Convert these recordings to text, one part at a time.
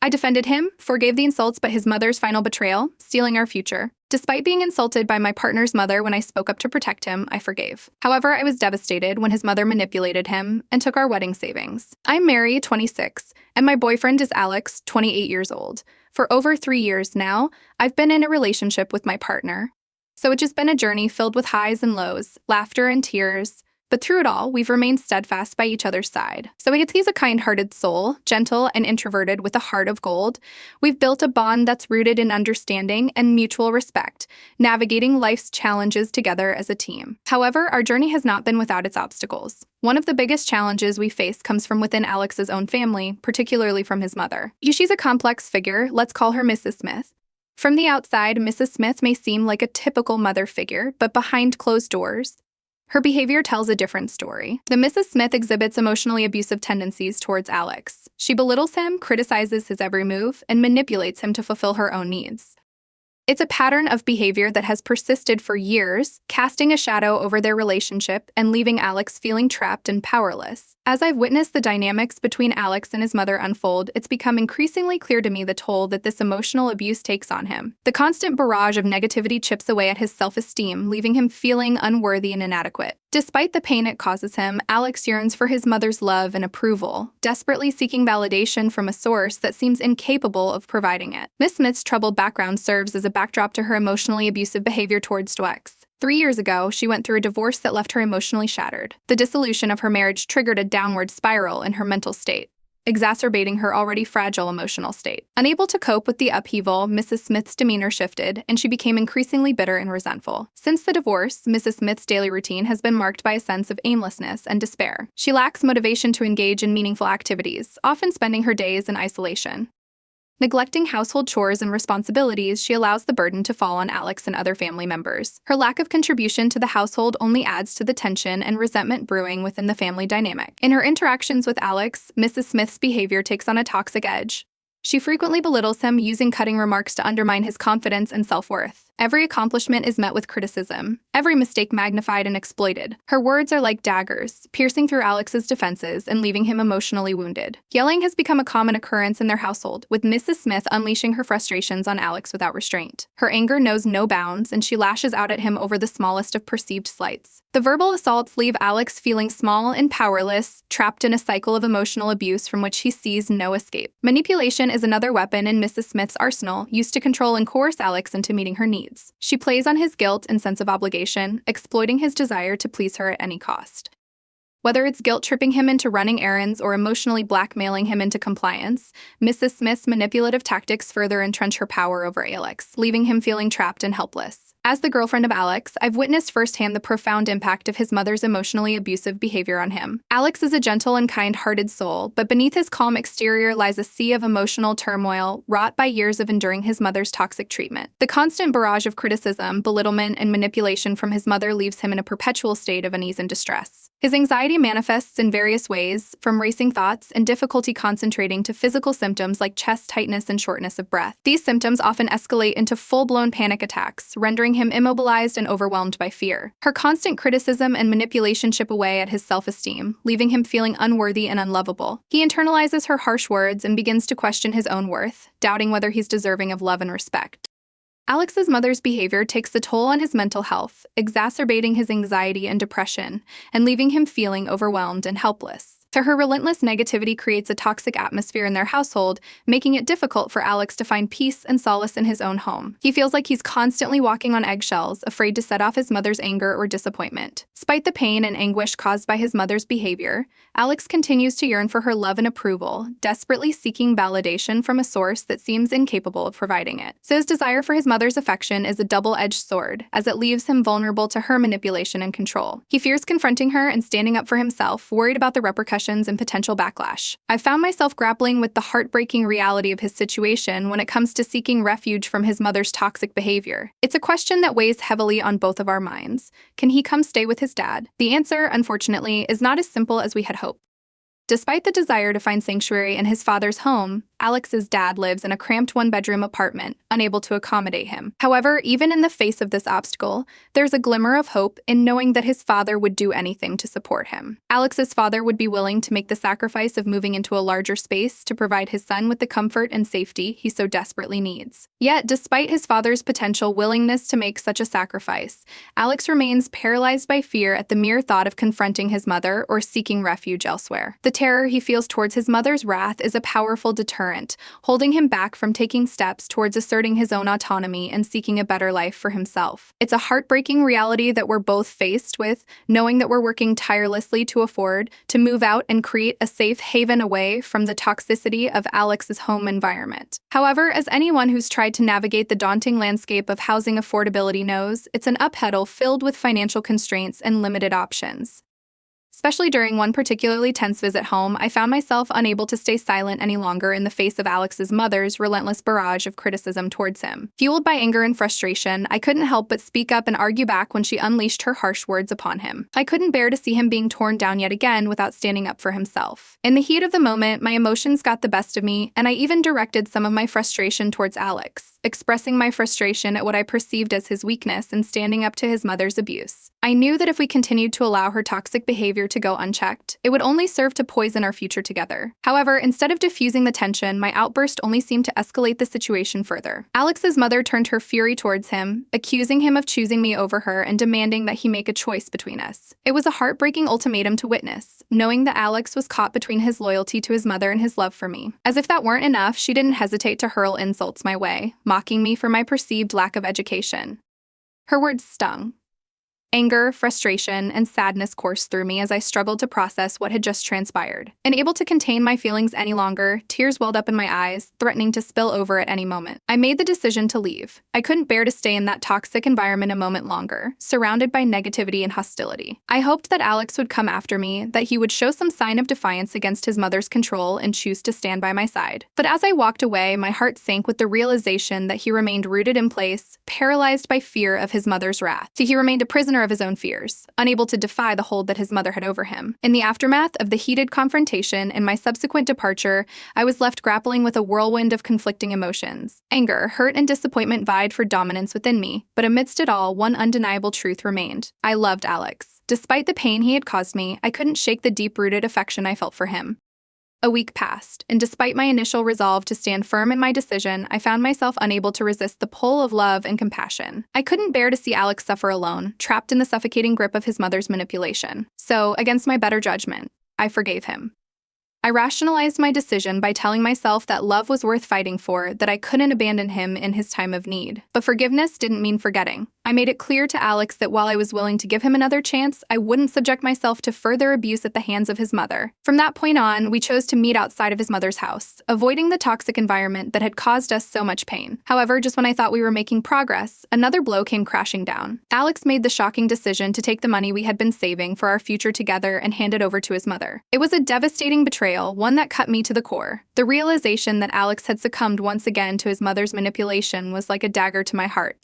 I defended him, forgave the insults but his mother's final betrayal, stealing our future. Despite being insulted by my partner's mother when I spoke up to protect him, I forgave. However, I was devastated when his mother manipulated him and took our wedding savings. I'm Mary, 26, and my boyfriend is Alex, 28 years old. For over 3 years now, I've been in a relationship with my partner. So it's just been a journey filled with highs and lows, laughter and tears. But through it all, we've remained steadfast by each other's side. So he's a kind-hearted soul, gentle and introverted with a heart of gold. We've built a bond that's rooted in understanding and mutual respect, navigating life's challenges together as a team. However, our journey has not been without its obstacles. One of the biggest challenges we face comes from within Alex's own family, particularly from his mother. She's a complex figure, let's call her Mrs. Smith. From the outside, Mrs. Smith may seem like a typical mother figure, but behind closed doors, her behavior tells a different story. The Mrs. Smith exhibits emotionally abusive tendencies towards Alex. She belittles him, criticizes his every move, and manipulates him to fulfill her own needs. It's a pattern of behavior that has persisted for years, casting a shadow over their relationship and leaving Alex feeling trapped and powerless. As I've witnessed the dynamics between Alex and his mother unfold, it's become increasingly clear to me the toll that this emotional abuse takes on him. The constant barrage of negativity chips away at his self-esteem, leaving him feeling unworthy and inadequate. Despite the pain it causes him, Alex yearns for his mother's love and approval, desperately seeking validation from a source that seems incapable of providing it. Miss Smith's troubled background serves as a backdrop to her emotionally abusive behavior towards Dwex. 3 years ago, she went through a divorce that left her emotionally shattered. The dissolution of her marriage triggered a downward spiral in her mental state, exacerbating her already fragile emotional state. Unable to cope with the upheaval, Mrs. Smith's demeanor shifted, and she became increasingly bitter and resentful. Since the divorce, Mrs. Smith's daily routine has been marked by a sense of aimlessness and despair. She lacks motivation to engage in meaningful activities, often spending her days in isolation. Neglecting household chores and responsibilities, she allows the burden to fall on Alex and other family members. Her lack of contribution to the household only adds to the tension and resentment brewing within the family dynamic. In her interactions with Alex, Mrs. Smith's behavior takes on a toxic edge. She frequently belittles him, using cutting remarks to undermine his confidence and self-worth. Every accomplishment is met with criticism, every mistake magnified and exploited. Her words are like daggers, piercing through Alex's defenses and leaving him emotionally wounded. Yelling has become a common occurrence in their household, with Mrs. Smith unleashing her frustrations on Alex without restraint. Her anger knows no bounds, and she lashes out at him over the smallest of perceived slights. The verbal assaults leave Alex feeling small and powerless, trapped in a cycle of emotional abuse from which he sees no escape. Manipulation is another weapon in Mrs. Smith's arsenal, used to control and coerce Alex into meeting her needs. She plays on his guilt and sense of obligation, exploiting his desire to please her at any cost. Whether it's guilt-tripping him into running errands or emotionally blackmailing him into compliance, Mrs. Smith's manipulative tactics further entrench her power over Alex, leaving him feeling trapped and helpless. As the girlfriend of Alex, I've witnessed firsthand the profound impact of his mother's emotionally abusive behavior on him. Alex is a gentle and kind-hearted soul, but beneath his calm exterior lies a sea of emotional turmoil wrought by years of enduring his mother's toxic treatment. The constant barrage of criticism, belittlement, and manipulation from his mother leaves him in a perpetual state of unease and distress. His anxiety manifests in various ways, from racing thoughts and difficulty concentrating to physical symptoms like chest tightness and shortness of breath. These symptoms often escalate into full-blown panic attacks, rendering him immobilized and overwhelmed by fear. Her constant criticism and manipulation chip away at his self-esteem, leaving him feeling unworthy and unlovable. He internalizes her harsh words and begins to question his own worth, doubting whether he's deserving of love and respect. Alex's mother's behavior takes a toll on his mental health, exacerbating his anxiety and depression, and leaving him feeling overwhelmed and helpless. So her relentless negativity creates a toxic atmosphere in their household, making it difficult for Alex to find peace and solace in his own home. He feels like he's constantly walking on eggshells, afraid to set off his mother's anger or disappointment. Despite the pain and anguish caused by his mother's behavior, Alex continues to yearn for her love and approval, desperately seeking validation from a source that seems incapable of providing it. So his desire for his mother's affection is a double-edged sword, as it leaves him vulnerable to her manipulation and control. He fears confronting her and standing up for himself, worried about the repercussions and potential backlash. I found myself grappling with the heartbreaking reality of his situation when it comes to seeking refuge from his mother's toxic behavior. It's a question that weighs heavily on both of our minds. Can he come stay with his dad? The answer, unfortunately, is not as simple as we had hoped. Despite the desire to find sanctuary in his father's home, Alex's dad lives in a cramped one-bedroom apartment, unable to accommodate him. However, even in the face of this obstacle, there's a glimmer of hope in knowing that his father would do anything to support him. Alex's father would be willing to make the sacrifice of moving into a larger space to provide his son with the comfort and safety he so desperately needs. Yet, despite his father's potential willingness to make such a sacrifice, Alex remains paralyzed by fear at the mere thought of confronting his mother or seeking refuge elsewhere. The terror he feels towards his mother's wrath is a powerful deterrent, holding him back from taking steps towards asserting his own autonomy and seeking a better life for himself. It's a heartbreaking reality that we're both faced with, knowing that we're working tirelessly to afford to move out and create a safe haven away from the toxicity of Alex's home environment. However, as anyone who's tried to navigate the daunting landscape of housing affordability knows, it's an uphill filled with financial constraints and limited options. Especially during one particularly tense visit home, I found myself unable to stay silent any longer in the face of Alex's mother's relentless barrage of criticism towards him. Fueled by anger and frustration, I couldn't help but speak up and argue back when she unleashed her harsh words upon him. I couldn't bear to see him being torn down yet again without standing up for himself. In the heat of the moment, my emotions got the best of me, and I even directed some of my frustration towards Alex, expressing my frustration at what I perceived as his weakness in standing up to his mother's abuse. I knew that if we continued to allow her toxic behavior to go unchecked, it would only serve to poison our future together. However, instead of diffusing the tension, my outburst only seemed to escalate the situation further. Alex's mother turned her fury towards him, accusing him of choosing me over her and demanding that he make a choice between us. It was a heartbreaking ultimatum to witness, knowing that Alex was caught between his loyalty to his mother and his love for me. As if that weren't enough, she didn't hesitate to hurl insults my way, mocking me for my perceived lack of education. Her words stung. Anger, frustration, and sadness coursed through me as I struggled to process what had just transpired. Unable to contain my feelings any longer, tears welled up in my eyes, threatening to spill over at any moment. I made the decision to leave. I couldn't bear to stay in that toxic environment a moment longer, surrounded by negativity and hostility. I hoped that Alex would come after me, that he would show some sign of defiance against his mother's control and choose to stand by my side. But as I walked away, my heart sank with the realization that he remained rooted in place, paralyzed by fear of his mother's wrath. So he remained a prisoner of his own fears, unable to defy the hold that his mother had over him. In the aftermath of the heated confrontation and my subsequent departure, I was left grappling with a whirlwind of conflicting emotions. Anger, hurt, and disappointment vied for dominance within me, but amidst it all, one undeniable truth remained. I loved Alex. Despite the pain he had caused me, I couldn't shake the deep-rooted affection I felt for him. A week passed, and despite my initial resolve to stand firm in my decision, I found myself unable to resist the pull of love and compassion. I couldn't bear to see Alex suffer alone, trapped in the suffocating grip of his mother's manipulation. So, against my better judgment, I forgave him. I rationalized my decision by telling myself that love was worth fighting for, that I couldn't abandon him in his time of need. But forgiveness didn't mean forgetting. I made it clear to Alex that while I was willing to give him another chance, I wouldn't subject myself to further abuse at the hands of his mother. From that point on, we chose to meet outside of his mother's house, avoiding the toxic environment that had caused us so much pain. However, just when I thought we were making progress, another blow came crashing down. Alex made the shocking decision to take the money we had been saving for our future together and hand it over to his mother. It was a devastating betrayal, one that cut me to the core. The realization that Alex had succumbed once again to his mother's manipulation was like a dagger to my heart.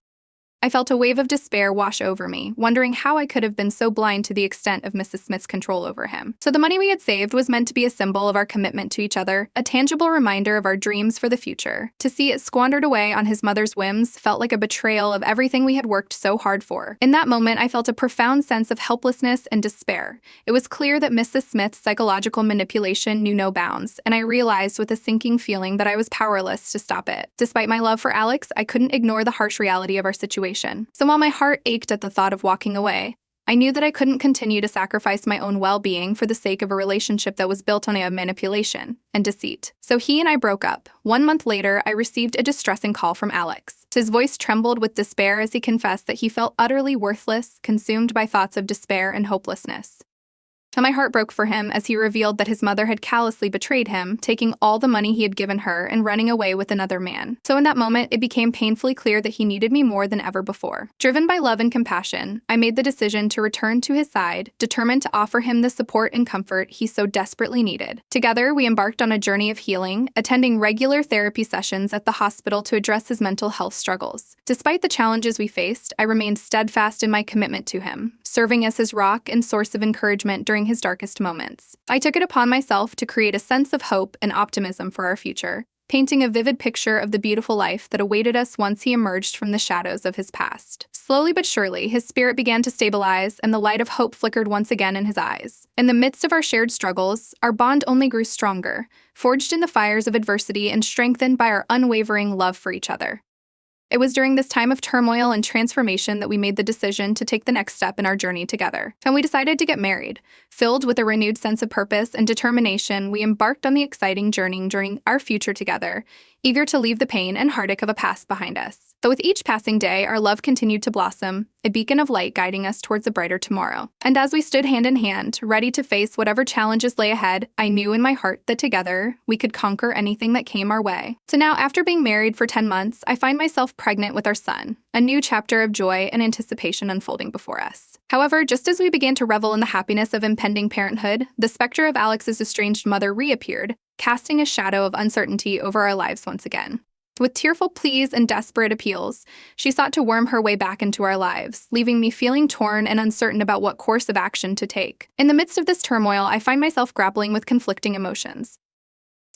I felt a wave of despair wash over me, wondering how I could have been so blind to the extent of Mrs. Smith's control over him. So the money we had saved was meant to be a symbol of our commitment to each other, a tangible reminder of our dreams for the future. To see it squandered away on his mother's whims felt like a betrayal of everything we had worked so hard for. In that moment, I felt a profound sense of helplessness and despair. It was clear that Mrs. Smith's psychological manipulation knew no bounds, and I realized with a sinking feeling that I was powerless to stop it. Despite my love for Alex, I couldn't ignore the harsh reality of our situation. So while my heart ached at the thought of walking away, I knew that I couldn't continue to sacrifice my own well-being for the sake of a relationship that was built on a manipulation and deceit. So he and I broke up. 1 month later, I received a distressing call from Alex. His voice trembled with despair as he confessed that he felt utterly worthless, consumed by thoughts of despair and hopelessness. And my heart broke for him as he revealed that his mother had callously betrayed him, taking all the money he had given her and running away with another man. So in that moment, it became painfully clear that he needed me more than ever before. Driven by love and compassion, I made the decision to return to his side, determined to offer him the support and comfort he so desperately needed. Together, we embarked on a journey of healing, attending regular therapy sessions at the hospital to address his mental health struggles. Despite the challenges we faced, I remained steadfast in my commitment to him, serving as his rock and source of encouragement during his darkest moments. I took it upon myself to create a sense of hope and optimism for our future. painting a vivid picture of the beautiful life that awaited us once he emerged from the shadows of his past. Slowly but surely, his spirit began to stabilize, and the light of hope flickered once again in his eyes. In the midst of our shared struggles, our bond only grew stronger, forged in the fires of adversity and strengthened by our unwavering love for each other. It was during this time of turmoil and transformation that we made the decision to take the next step in our journey together. And we decided to get married. Filled with a renewed sense of purpose and determination, we embarked on the exciting journey during our future together, eager to leave the pain and heartache of a past behind us. But with each passing day, our love continued to blossom, a beacon of light guiding us towards a brighter tomorrow. And as we stood hand in hand, ready to face whatever challenges lay ahead, I knew in my heart that together, we could conquer anything that came our way. So now, after being married for 10 months, I find myself pregnant with our son, a new chapter of joy and anticipation unfolding before us. However, just as we began to revel in the happiness of impending parenthood, the specter of Alex's estranged mother reappeared, casting a shadow of uncertainty over our lives once again. With tearful pleas and desperate appeals, she sought to worm her way back into our lives, leaving me feeling torn and uncertain about what course of action to take. In the midst of this turmoil, I find myself grappling with conflicting emotions.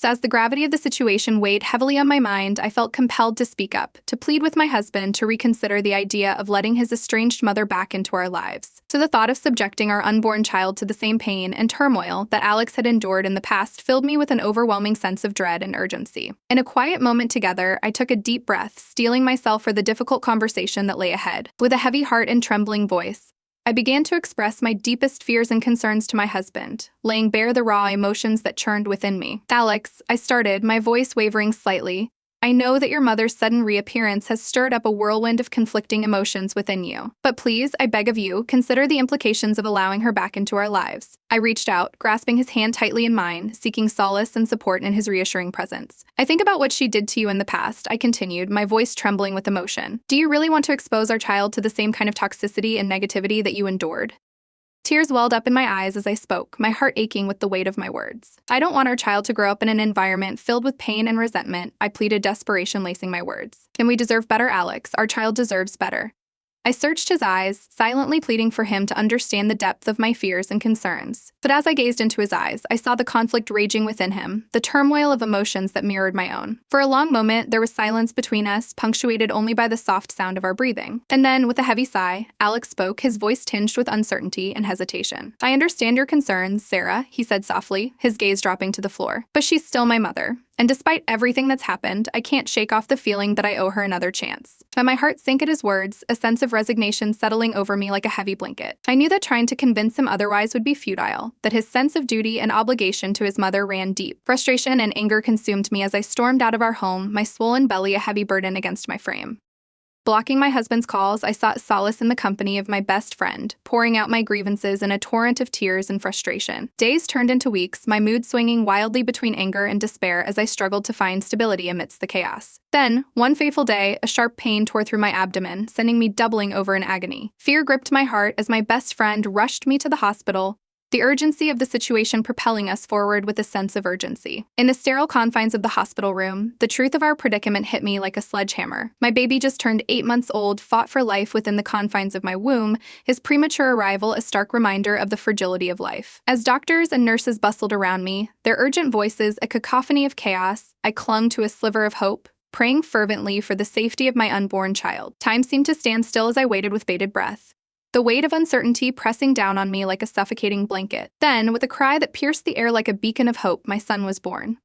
As the gravity of the situation weighed heavily on my mind, I felt compelled to speak up, to plead with my husband to reconsider the idea of letting his estranged mother back into our lives. So the thought of subjecting our unborn child to the same pain and turmoil that Alex had endured in the past filled me with an overwhelming sense of dread and urgency. In a quiet moment together, I took a deep breath, steeling myself for the difficult conversation that lay ahead. With a heavy heart and trembling voice, I began to express my deepest fears and concerns to my husband, laying bare the raw emotions that churned within me. "Alex," I started, my voice wavering slightly, "I know that your mother's sudden reappearance has stirred up a whirlwind of conflicting emotions within you. But please, I beg of you, consider the implications of allowing her back into our lives." I reached out, grasping his hand tightly in mine, seeking solace and support in his reassuring presence. "I think about what she did to you in the past," I continued, my voice trembling with emotion. "Do you really want to expose our child to the same kind of toxicity and negativity that you endured?" Tears welled up in my eyes as I spoke, my heart aching with the weight of my words. "I don't want our child to grow up in an environment filled with pain and resentment," I pleaded, desperation lacing my words. "And we deserve better, Alex. Our child deserves better." I searched his eyes, silently pleading for him to understand the depth of my fears and concerns. But as I gazed into his eyes, I saw the conflict raging within him, the turmoil of emotions that mirrored my own. For a long moment, there was silence between us, punctuated only by the soft sound of our breathing. And then, with a heavy sigh, Alex spoke, his voice tinged with uncertainty and hesitation. "I understand your concerns, Sarah," he said softly, his gaze dropping to the floor. "But she's still my mother. And despite everything that's happened, I can't shake off the feeling that I owe her another chance." And my heart sank at his words, a sense of resignation settling over me like a heavy blanket. I knew that trying to convince him otherwise would be futile, that his sense of duty and obligation to his mother ran deep. Frustration and anger consumed me as I stormed out of our home, my swollen belly a heavy burden against my frame. Blocking my husband's calls, I sought solace in the company of my best friend, pouring out my grievances in a torrent of tears and frustration. Days turned into weeks, my mood swinging wildly between anger and despair as I struggled to find stability amidst the chaos. Then, one fateful day, a sharp pain tore through my abdomen, sending me doubling over in agony. Fear gripped my heart as my best friend rushed me to the hospital, the urgency of the situation propelling us forward with a sense of urgency. In the sterile confines of the hospital room, the truth of our predicament hit me like a sledgehammer. My baby just turned 8 months old, fought for life within the confines of my womb, his premature arrival a stark reminder of the fragility of life. As doctors and nurses bustled around me, their urgent voices a cacophony of chaos, I clung to a sliver of hope, praying fervently for the safety of my unborn child. Time seemed to stand still as I waited with bated breath, the weight of uncertainty pressing down on me like a suffocating blanket. Then, with a cry that pierced the air like a beacon of hope, my son was born.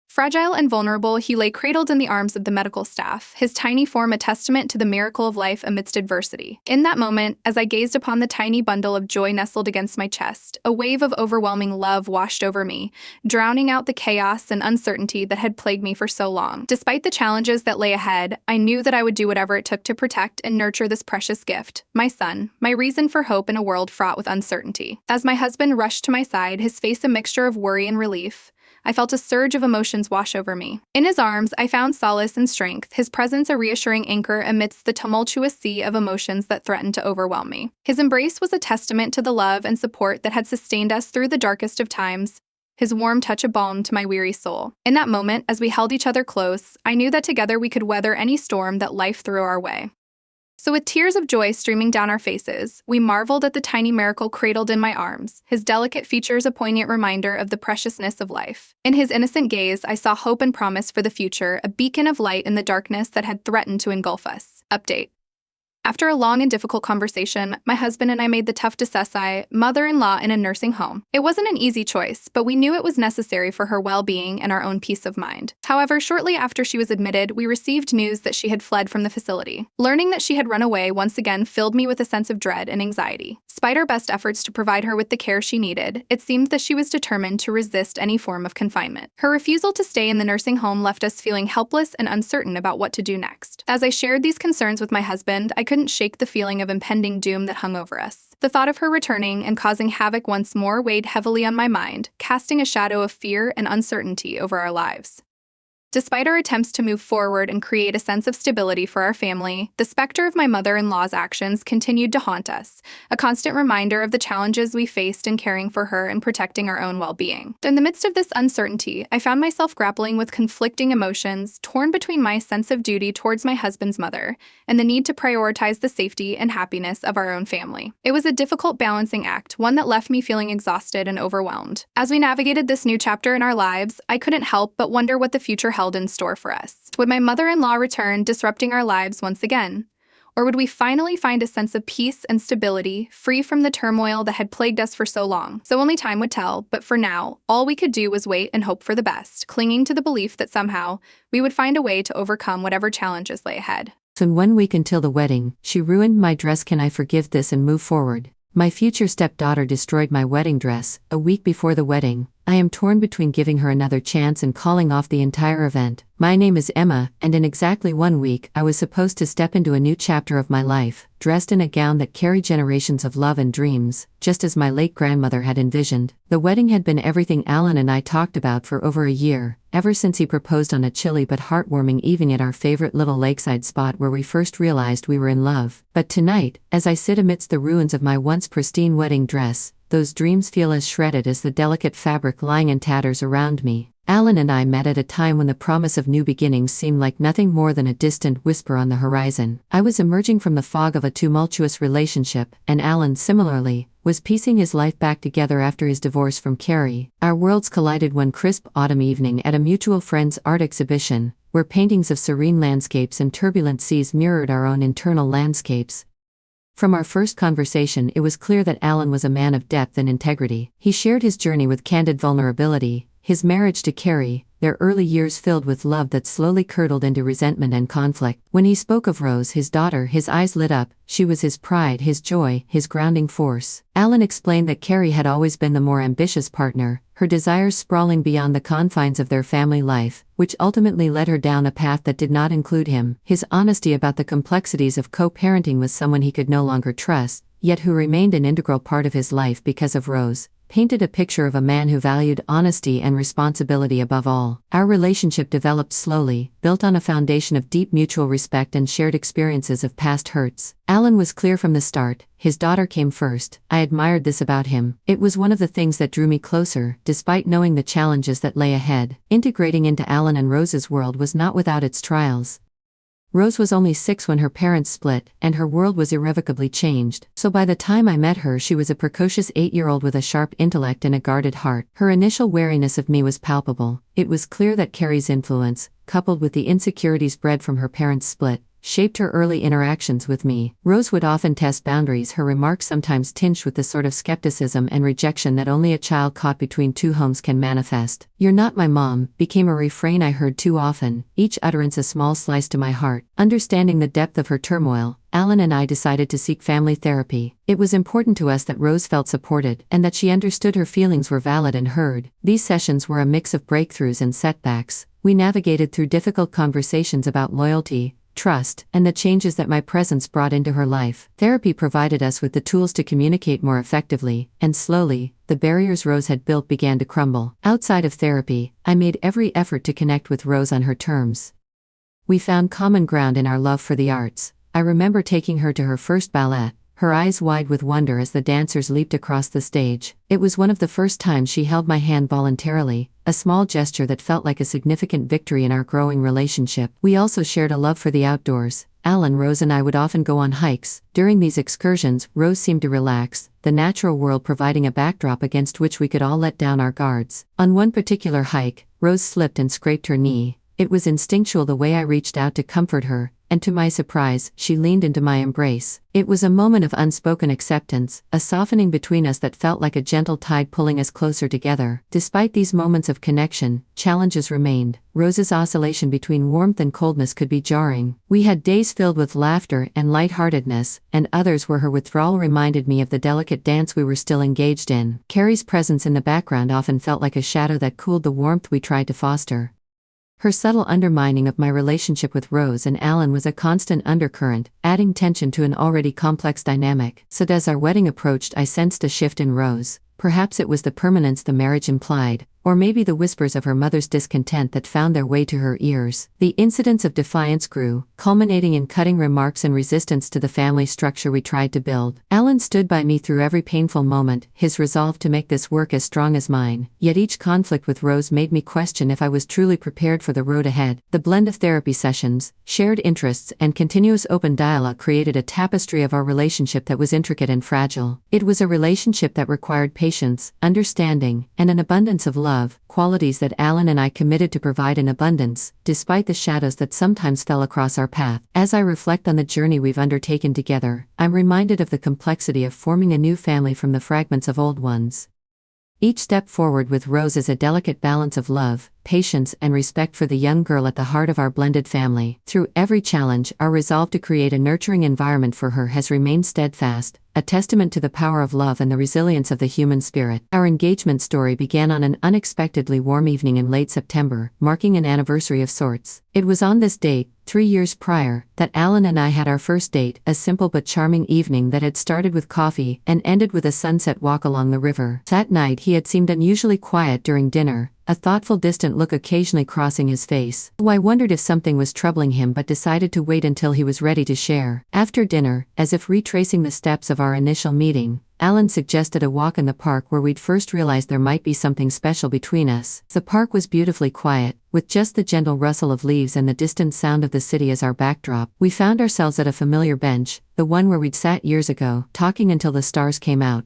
Fragile and vulnerable, he lay cradled in the arms of the medical staff, his tiny form a testament to the miracle of life amidst adversity. In that moment, as I gazed upon the tiny bundle of joy nestled against my chest, a wave of overwhelming love washed over me, drowning out the chaos and uncertainty that had plagued me for so long. Despite the challenges that lay ahead, I knew that I would do whatever it took to protect and nurture this precious gift, my son, my reason for hope in a world fraught with uncertainty. As my husband rushed to my side, his face a mixture of worry and relief, I felt a surge of emotions wash over me. In his arms, I found solace and strength, his presence a reassuring anchor amidst the tumultuous sea of emotions that threatened to overwhelm me. His embrace was a testament to the love and support that had sustained us through the darkest of times, his warm touch a balm to my weary soul. In that moment, as we held each other close, I knew that together we could weather any storm that life threw our way. So with tears of joy streaming down our faces, we marveled at the tiny miracle cradled in my arms, his delicate features a poignant reminder of the preciousness of life. In his innocent gaze, I saw hope and promise for the future, a beacon of light in the darkness that had threatened to engulf us. Update. After a long and difficult conversation, my husband and I made the tough decisive mother-in-law in a nursing home. It wasn't an easy choice, but we knew it was necessary for her well-being and our own peace of mind. However, shortly after she was admitted, we received news that she had fled from the facility. Learning that she had run away once again filled me with a sense of dread and anxiety. Despite our best efforts to provide her with the care she needed, it seemed that she was determined to resist any form of confinement. Her refusal to stay in the nursing home left us feeling helpless and uncertain about what to do next. As I shared these concerns with my husband, I couldn't shake the feeling of impending doom that hung over us. The thought of her returning and causing havoc once more weighed heavily on my mind, casting a shadow of fear and uncertainty over our lives. Despite our attempts to move forward and create a sense of stability for our family, the specter of my mother-in-law's actions continued to haunt us, a constant reminder of the challenges we faced in caring for her and protecting our own well-being. In the midst of this uncertainty, I found myself grappling with conflicting emotions, torn between my sense of duty towards my husband's mother and the need to prioritize the safety and happiness of our own family. It was a difficult balancing act, one that left me feeling exhausted and overwhelmed. As we navigated this new chapter in our lives, I couldn't help but wonder what the future held in store for us. Would my mother-in-law return, disrupting our lives once again? Or would we finally find a sense of peace and stability, free from the turmoil that had plagued us for so long? So only time would tell, but for now, all we could do was wait and hope for the best, clinging to the belief that somehow we would find a way to overcome whatever challenges lay ahead. So in 1 week until the wedding, she ruined my dress. Can I forgive this and move forward? My future stepdaughter destroyed my wedding dress. A week before the wedding, I am torn between giving her another chance and calling off the entire event. My name is Emma, and in exactly 1 week, I was supposed to step into a new chapter of my life, dressed in a gown that carried generations of love and dreams, just as my late grandmother had envisioned. The wedding had been everything Alan and I talked about for over a year, ever since he proposed on a chilly but heartwarming evening at our favorite little lakeside spot where we first realized we were in love. But tonight, as I sit amidst the ruins of my once pristine wedding dress, those dreams feel as shredded as the delicate fabric lying in tatters around me. Alan and I met at a time when the promise of new beginnings seemed like nothing more than a distant whisper on the horizon. I was emerging from the fog of a tumultuous relationship, and Alan, similarly, was piecing his life back together after his divorce from Carrie. Our worlds collided one crisp autumn evening at a mutual friend's art exhibition, where paintings of serene landscapes and turbulent seas mirrored our own internal landscapes. From our first conversation, it was clear that Alan was a man of depth and integrity. He shared his journey with candid vulnerability, his marriage to Carrie, their early years filled with love that slowly curdled into resentment and conflict. When he spoke of Rose, his daughter, his eyes lit up. She was his pride, his joy, his grounding force. Alan explained that Carrie had always been the more ambitious partner, her desires sprawling beyond the confines of their family life, which ultimately led her down a path that did not include him. His honesty about the complexities of co-parenting with someone he could no longer trust, yet who remained an integral part of his life because of Rose, painted a picture of a man who valued honesty and responsibility above all. Our relationship developed slowly, built on a foundation of deep mutual respect and shared experiences of past hurts. Alan was clear from the start. His daughter came first. I admired this about him. It was one of the things that drew me closer, despite knowing the challenges that lay ahead. Integrating into Alan and Rose's world was not without its trials. Rose was only 6 when her parents split, and her world was irrevocably changed. So by the time I met her, she was a precocious 8-year-old with a sharp intellect and a guarded heart. Her initial wariness of me was palpable. It was clear that Carrie's influence, coupled with the insecurities bred from her parents' split, shaped her early interactions with me. Rose would often test boundaries, her remarks sometimes tinged with the sort of skepticism and rejection that only a child caught between two homes can manifest. "You're not my mom," became a refrain I heard too often, each utterance a small slice to my heart. Understanding the depth of her turmoil, Alan and I decided to seek family therapy. It was important to us that Rose felt supported, and that she understood her feelings were valid and heard. These sessions were a mix of breakthroughs and setbacks. We navigated through difficult conversations about loyalty, trust, and the changes that my presence brought into her life. Therapy provided us with the tools to communicate more effectively, and slowly, the barriers Rose had built began to crumble. Outside of therapy, I made every effort to connect with Rose on her terms. We found common ground in our love for the arts. I remember taking her to her first ballet, her eyes wide with wonder as the dancers leaped across the stage. It was one of the first times she held my hand voluntarily, a small gesture that felt like a significant victory in our growing relationship. We also shared a love for the outdoors, Alan, Rose, and I would often go on hikes. During these excursions, Rose seemed to relax, the natural world providing a backdrop against which we could all let down our guards. On one particular hike, Rose slipped and scraped her knee. It was instinctual the way I reached out to comfort her, and to my surprise, she leaned into my embrace. It was a moment of unspoken acceptance, a softening between us that felt like a gentle tide pulling us closer together. Despite these moments of connection, challenges remained. Rose's oscillation between warmth and coldness could be jarring. We had days filled with laughter and lightheartedness, and others where her withdrawal reminded me of the delicate dance we were still engaged in. Carrie's presence in the background often felt like a shadow that cooled the warmth we tried to foster. Her subtle undermining of my relationship with Rose and Alan was a constant undercurrent, adding tension to an already complex dynamic. So as our wedding approached, I sensed a shift in Rose. Perhaps it was the permanence the marriage implied, or maybe the whispers of her mother's discontent that found their way to her ears. The incidents of defiance grew, culminating in cutting remarks and resistance to the family structure we tried to build. Alan stood by me through every painful moment, his resolve to make this work as strong as mine. Yet each conflict with Rose made me question if I was truly prepared for the road ahead. The blend of therapy sessions, shared interests, and continuous open dialogue created a tapestry of our relationship that was intricate and fragile. It was a relationship that required patience, understanding, and an abundance of love, qualities that Alan and I committed to provide in abundance, despite the shadows that sometimes fell across our path. As I reflect on the journey we've undertaken together, I'm reminded of the complexity of forming a new family from the fragments of old ones. Each step forward with Rose is a delicate balance of love, patience, and respect for the young girl at the heart of our blended family. Through every challenge, our resolve to create a nurturing environment for her has remained steadfast, a testament to the power of love and the resilience of the human spirit. Our engagement story began on an unexpectedly warm evening in late September, marking an anniversary of sorts. It was on this date, 3 years prior, that Alan and I had our first date, a simple but charming evening that had started with coffee and ended with a sunset walk along the river. That night he had seemed unusually quiet during dinner, a thoughtful distant look occasionally crossing his face. I wondered if something was troubling him but decided to wait until he was ready to share. After dinner, as if retracing the steps of our initial meeting, Alan suggested a walk in the park where we'd first realized there might be something special between us. The park was beautifully quiet, with just the gentle rustle of leaves and the distant sound of the city as our backdrop. We found ourselves at a familiar bench, the one where we'd sat years ago, talking until the stars came out.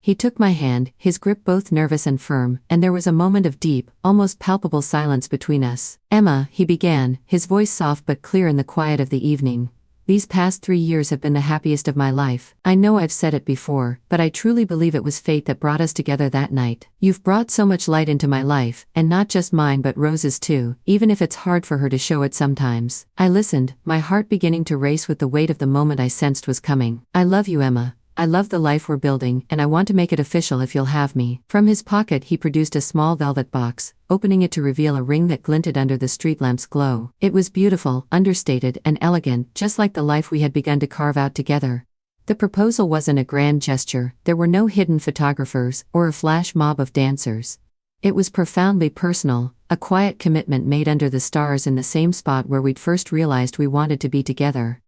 He took my hand, his grip both nervous and firm, and there was a moment of deep, almost palpable silence between us. "Emma," he began, his voice soft but clear in the quiet of the evening, "these past 3 years have been the happiest of my life. I know I've said it before, but I truly believe it was fate that brought us together that night. You've brought so much light into my life, and not just mine but Rose's too, even if it's hard for her to show it sometimes." I listened, my heart beginning to race with the weight of the moment I sensed was coming. "I love you, Emma. I love the life we're building, and I want to make it official if you'll have me." From his pocket he produced a small velvet box, opening it to reveal a ring that glinted under the street lamp's glow. It was beautiful, understated, and elegant, just like the life we had begun to carve out together. The proposal wasn't a grand gesture, there were no hidden photographers, or a flash mob of dancers. It was profoundly personal, a quiet commitment made under the stars in the same spot where we'd first realized we wanted to be together.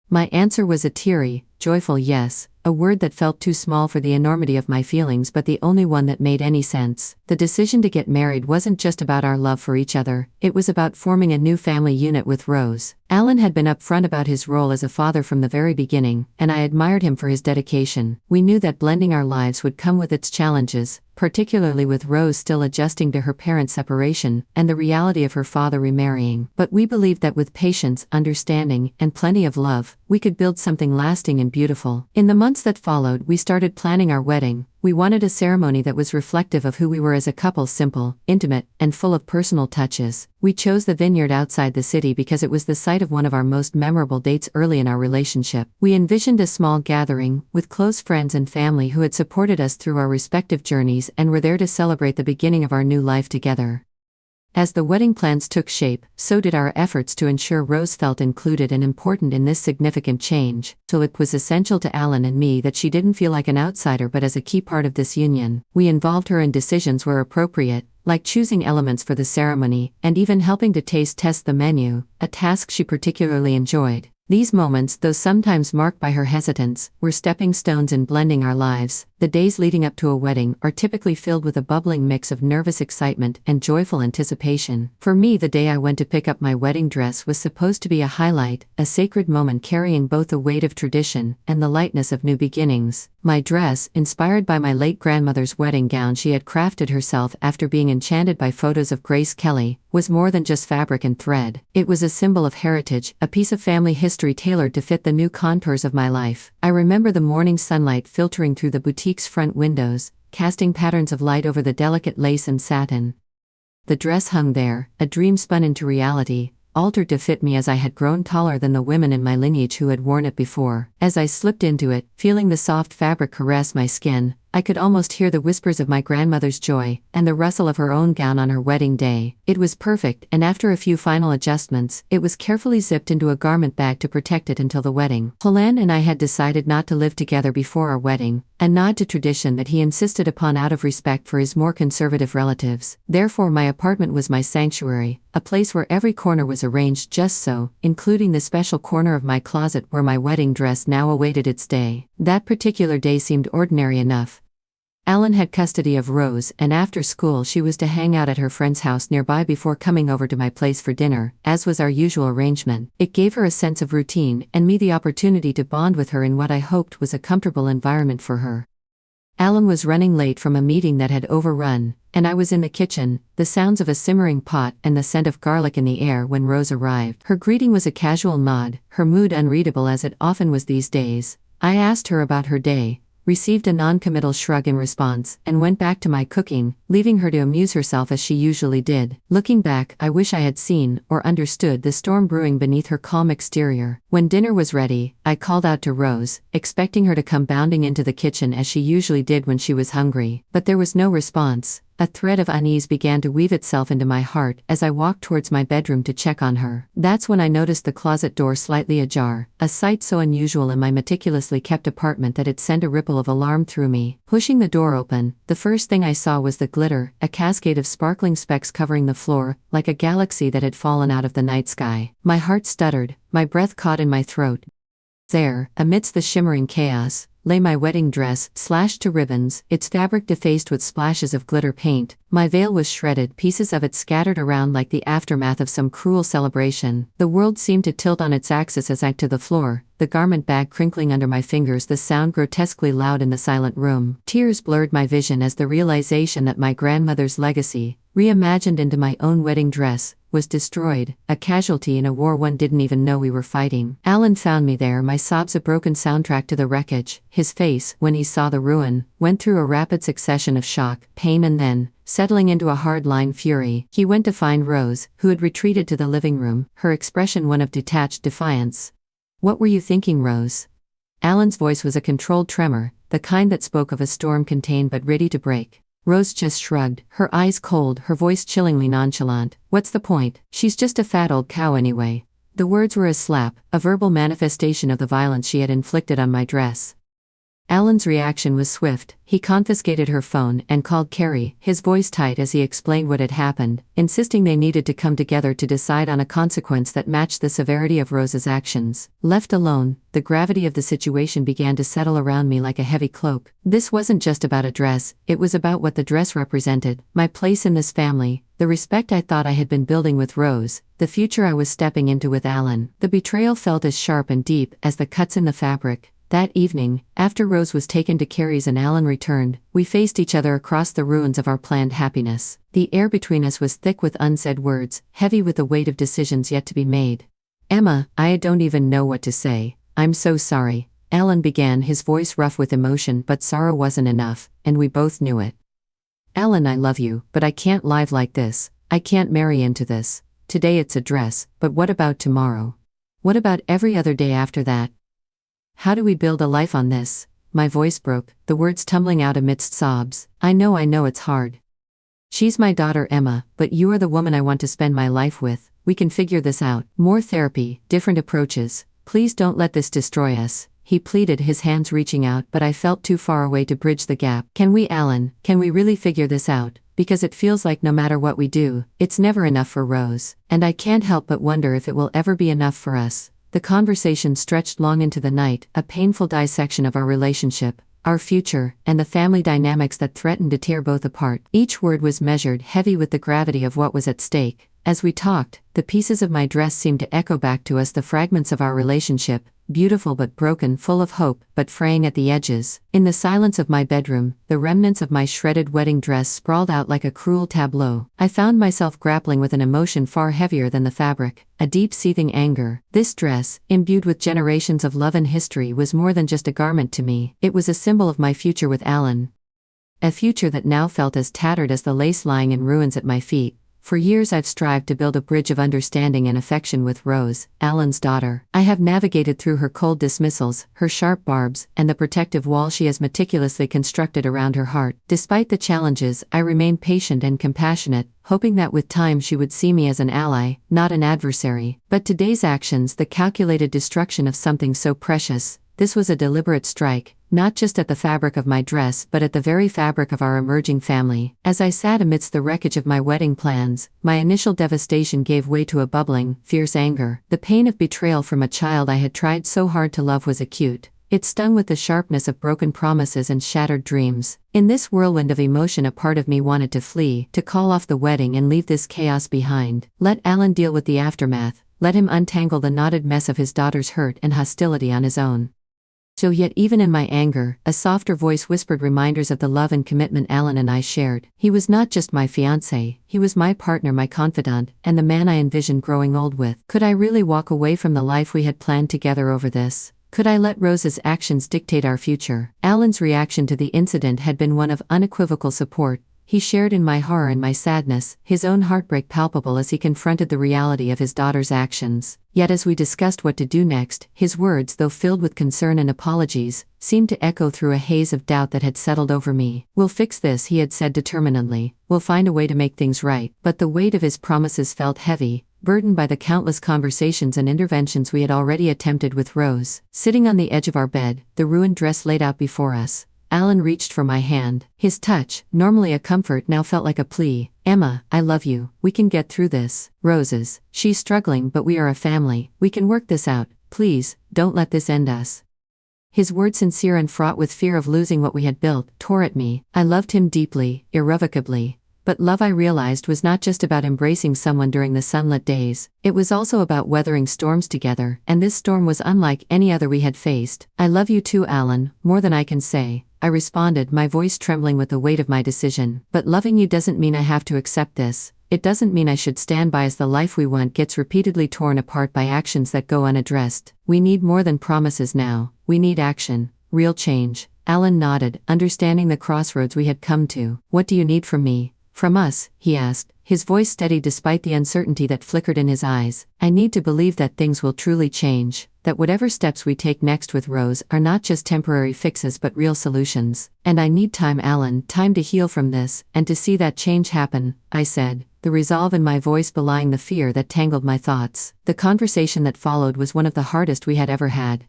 My answer was a teary, joyful yes, a word that felt too small for the enormity of my feelings but the only one that made any sense. The decision to get married wasn't just about our love for each other, it was about forming a new family unit with Rose. Alan had been upfront about his role as a father from the very beginning, and I admired him for his dedication. We knew that blending our lives would come with its challenges, particularly with Rose still adjusting to her parents' separation and the reality of her father remarrying. But we believed that with patience, understanding, and plenty of love, we could build something lasting and beautiful. In the months that followed, we started planning our wedding. We wanted a ceremony that was reflective of who we were as a couple, simple, intimate, and full of personal touches. We chose the vineyard outside the city because it was the site of one of our most memorable dates early in our relationship. We envisioned a small gathering, with close friends and family who had supported us through our respective journeys and were there to celebrate the beginning of our new life together. As the wedding plans took shape, so did our efforts to ensure Rose felt included and important in this significant change. So it was essential to Alan and me that she didn't feel like an outsider but as a key part of this union. We involved her in decisions where appropriate, like choosing elements for the ceremony, and even helping to taste test the menu, a task she particularly enjoyed. These moments, though sometimes marked by her hesitance, were stepping stones in blending our lives. The days leading up to a wedding are typically filled with a bubbling mix of nervous excitement and joyful anticipation. For me, the day I went to pick up my wedding dress was supposed to be a highlight, a sacred moment carrying both the weight of tradition and the lightness of new beginnings. My dress, inspired by my late grandmother's wedding gown she had crafted herself after being enchanted by photos of Grace Kelly, was more than just fabric and thread. It was a symbol of heritage, a piece of family history tailored to fit the new contours of my life. I remember the morning sunlight filtering through the boutique's front windows, casting patterns of light over the delicate lace and satin. The dress hung there, a dream spun into reality, altered to fit me as I had grown taller than the women in my lineage who had worn it before. As I slipped into it, feeling the soft fabric caress my skin, I could almost hear the whispers of my grandmother's joy, and the rustle of her own gown on her wedding day. It was perfect, and after a few final adjustments, it was carefully zipped into a garment bag to protect it until the wedding. Polan and I had decided not to live together before our wedding, a nod to tradition that he insisted upon out of respect for his more conservative relatives. Therefore my apartment was my sanctuary, a place where every corner was arranged just so, including the special corner of my closet where my wedding dress now awaited its day. That particular day seemed ordinary enough. Alan had custody of Rose, and after school she was to hang out at her friend's house nearby before coming over to my place for dinner, as was our usual arrangement. It gave her a sense of routine and me the opportunity to bond with her in what I hoped was a comfortable environment for her. Alan was running late from a meeting that had overrun, and I was in the kitchen, the sounds of a simmering pot and the scent of garlic in the air when Rose arrived. Her greeting was a casual nod, her mood unreadable as it often was these days. I asked her about her day, received a non-committal shrug in response, and went back to my cooking, leaving her to amuse herself as she usually did. Looking back, I wish I had seen, or understood, the storm brewing beneath her calm exterior. When dinner was ready, I called out to Rose, expecting her to come bounding into the kitchen as she usually did when she was hungry. But there was no response. A thread of unease began to weave itself into my heart as I walked towards my bedroom to check on her. That's when I noticed the closet door slightly ajar, a sight so unusual in my meticulously kept apartment that it sent a ripple of alarm through me. Pushing the door open, the first thing I saw was the glitter, a cascade of sparkling specks covering the floor, like a galaxy that had fallen out of the night sky. My heart stuttered, my breath caught in my throat. There, amidst the shimmering chaos, lay my wedding dress, slashed to ribbons, its fabric defaced with splashes of glitter paint. My veil was shredded, pieces of it scattered around like the aftermath of some cruel celebration. The world seemed to tilt on its axis as I to the floor, the garment bag crinkling under my fingers, the sound grotesquely loud in the silent room. Tears blurred my vision as the realization that my grandmother's legacy, reimagined into my own wedding dress, was destroyed, a casualty in a war one didn't even know we were fighting. Alan found me there, my sobs a broken soundtrack to the wreckage. His face, when he saw the ruin, went through a rapid succession of shock, pain and then, settling into a hard-line fury. He went to find Rose, who had retreated to the living room, her expression one of detached defiance. "What were you thinking, Rose?" Alan's voice was a controlled tremor, the kind that spoke of a storm contained but ready to break. Rose just shrugged, her eyes cold, her voice chillingly nonchalant. "What's the point? She's just a fat old cow anyway." The words were a slap, a verbal manifestation of the violence she had inflicted on my dress. Alan's reaction was swift. He confiscated her phone and called Carrie, his voice tight as he explained what had happened, insisting they needed to come together to decide on a consequence that matched the severity of Rose's actions. Left alone, the gravity of the situation began to settle around me like a heavy cloak. This wasn't just about a dress, it was about what the dress represented, my place in this family, the respect I thought I had been building with Rose, the future I was stepping into with Alan. The betrayal felt as sharp and deep as the cuts in the fabric. That evening, after Rose was taken to Carrie's and Alan returned, we faced each other across the ruins of our planned happiness. The air between us was thick with unsaid words, heavy with the weight of decisions yet to be made. "Emma, I don't even know what to say. I'm so sorry," Alan began, his voice rough with emotion, but sorrow wasn't enough, and we both knew it. "Alan, I love you, but I can't live like this. I can't marry into this. Today it's a dress, but what about tomorrow? What about every other day after that? How do we build a life on this?" My voice broke, the words tumbling out amidst sobs. I know it's hard. "She's my daughter, Emma, but you are the woman I want to spend my life with. We can figure this out. More therapy, different approaches. Please don't let this destroy us," he pleaded, his hands reaching out, but I felt too far away to bridge the gap. "Can we, Alan, can we really figure this out? Because it feels like no matter what we do, it's never enough for Rose. And I can't help but wonder if it will ever be enough for us." The conversation stretched long into the night, a painful dissection of our relationship, our future, and the family dynamics that threatened to tear both apart. Each word was measured, heavy with the gravity of what was at stake. As we talked, the pieces of my dress seemed to echo back to us, the fragments of our relationship, beautiful but broken, full of hope, but fraying at the edges. In the silence of my bedroom, the remnants of my shredded wedding dress sprawled out like a cruel tableau. I found myself grappling with an emotion far heavier than the fabric, a deep seething anger. This dress, imbued with generations of love and history, was more than just a garment to me. It was a symbol of my future with Alan. A future that now felt as tattered as the lace lying in ruins at my feet. For years I've strived to build a bridge of understanding and affection with Rose, Alan's daughter. I have navigated through her cold dismissals, her sharp barbs, and the protective wall she has meticulously constructed around her heart. Despite the challenges, I remain patient and compassionate, hoping that with time she would see me as an ally, not an adversary. But today's actions, the calculated destruction of something so precious, this was a deliberate strike, not just at the fabric of my dress but at the very fabric of our emerging family. As I sat amidst the wreckage of my wedding plans, my initial devastation gave way to a bubbling, fierce anger. The pain of betrayal from a child I had tried so hard to love was acute. It stung with the sharpness of broken promises and shattered dreams. In this whirlwind of emotion, a part of me wanted to flee, to call off the wedding and leave this chaos behind. Let Alan deal with the aftermath. Let him untangle the knotted mess of his daughter's hurt and hostility on his own. So yet even in my anger, a softer voice whispered reminders of the love and commitment Alan and I shared. He was not just my fiancé, he was my partner, my confidant, and the man I envisioned growing old with. Could I really walk away from the life we had planned together over this? Could I let Rose's actions dictate our future? Alan's reaction to the incident had been one of unequivocal support. He shared in my horror and my sadness, his own heartbreak palpable as he confronted the reality of his daughter's actions. Yet as we discussed what to do next, his words, though filled with concern and apologies, seemed to echo through a haze of doubt that had settled over me. "We'll fix this," he had said determinedly. "We'll find a way to make things right." But the weight of his promises felt heavy, burdened by the countless conversations and interventions we had already attempted with Rose. Sitting on the edge of our bed, the ruined dress laid out before us, Alan reached for my hand. His touch, normally a comfort, now felt like a plea. "Emma, I love you. We can get through this." "Roses, she's struggling, but we are a family. We can work this out. Please, don't let this end us." His words, sincere and fraught with fear of losing what we had built, tore at me. I loved him deeply, irrevocably. But love, I realized, was not just about embracing someone during the sunlit days. It was also about weathering storms together, and this storm was unlike any other we had faced. "I love you too, Alan, more than I can say," I responded, my voice trembling with the weight of my decision. "But loving you doesn't mean I have to accept this. It doesn't mean I should stand by as the life we want gets repeatedly torn apart by actions that go unaddressed. We need more than promises now. We need action, real change." Alan nodded, understanding the crossroads we had come to. "What do you need from me?" "From us?" he asked, his voice steady despite the uncertainty that flickered in his eyes. "I need to believe that things will truly change, that whatever steps we take next with Rose are not just temporary fixes but real solutions. And I need time, Alan, time to heal from this, and to see that change happen," I said, the resolve in my voice belying the fear that tangled my thoughts. The conversation that followed was one of the hardest we had ever had.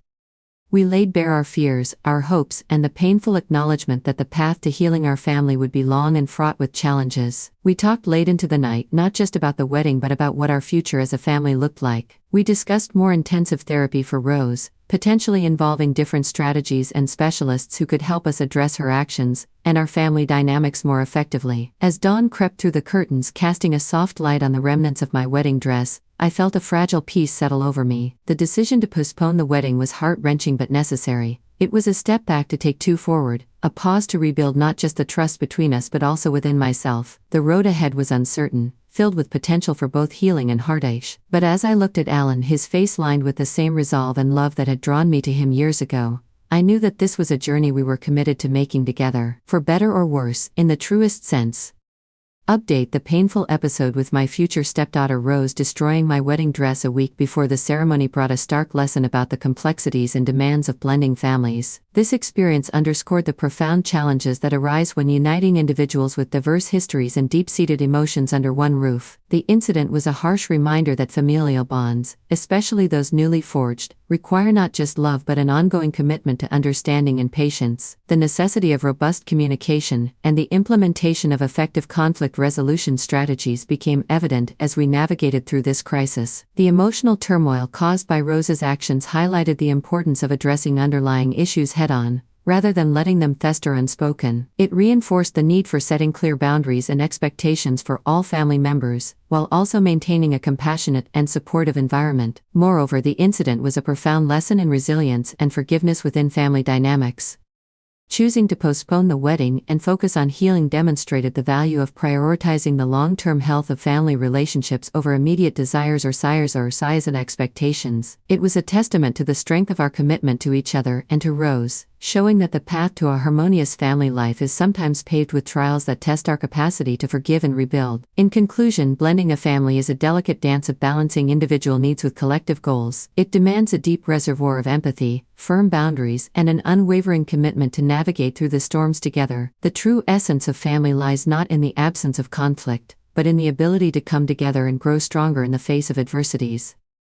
We laid bare our fears, our hopes, and the painful acknowledgement that the path to healing our family would be long and fraught with challenges. We talked late into the night, not just about the wedding but about what our future as a family looked like. We discussed more intensive therapy for Rose, potentially involving different strategies and specialists who could help us address her actions and our family dynamics more effectively. As dawn crept through the curtains, casting a soft light on the remnants of my wedding dress, I felt a fragile peace settle over me. The decision to postpone the wedding was heart-wrenching but necessary. It was a step back to take two forward, a pause to rebuild not just the trust between us but also within myself. The road ahead was uncertain, filled with potential for both healing and heartache. But as I looked at Alan, his face lined with the same resolve and love that had drawn me to him years ago, I knew that this was a journey we were committed to making together, for better or worse, in the truest sense. Update: the painful episode with my future stepdaughter Rose destroying my wedding dress a week before the ceremony brought a stark lesson about the complexities and demands of blending families. This experience underscored the profound challenges that arise when uniting individuals with diverse histories and deep-seated emotions under one roof. The incident was a harsh reminder that familial bonds, especially those newly forged, require not just love but an ongoing commitment to understanding and patience. The necessity of robust communication and the implementation of effective conflict resolution strategies became evident as we navigated through this crisis. The emotional turmoil caused by Rose's actions highlighted the importance of addressing underlying issues head-on, rather than letting them fester unspoken. It reinforced the need for setting clear boundaries and expectations for all family members, while also maintaining a compassionate and supportive environment. Moreover, the incident was a profound lesson in resilience and forgiveness within family dynamics. Choosing to postpone the wedding and focus on healing demonstrated the value of prioritizing the long-term health of family relationships over immediate desires or size and expectations. It was a testament to the strength of our commitment to each other and to Rose, showing that the path to a harmonious family life is sometimes paved with trials that test our capacity to forgive and rebuild. In conclusion, blending a family is a delicate dance of balancing individual needs with collective goals. It demands a deep reservoir of empathy, firm boundaries, and an unwavering commitment to navigate through the storms together. The true essence of family lies not in the absence of conflict, but in the ability to come together and grow stronger in the face of adversities.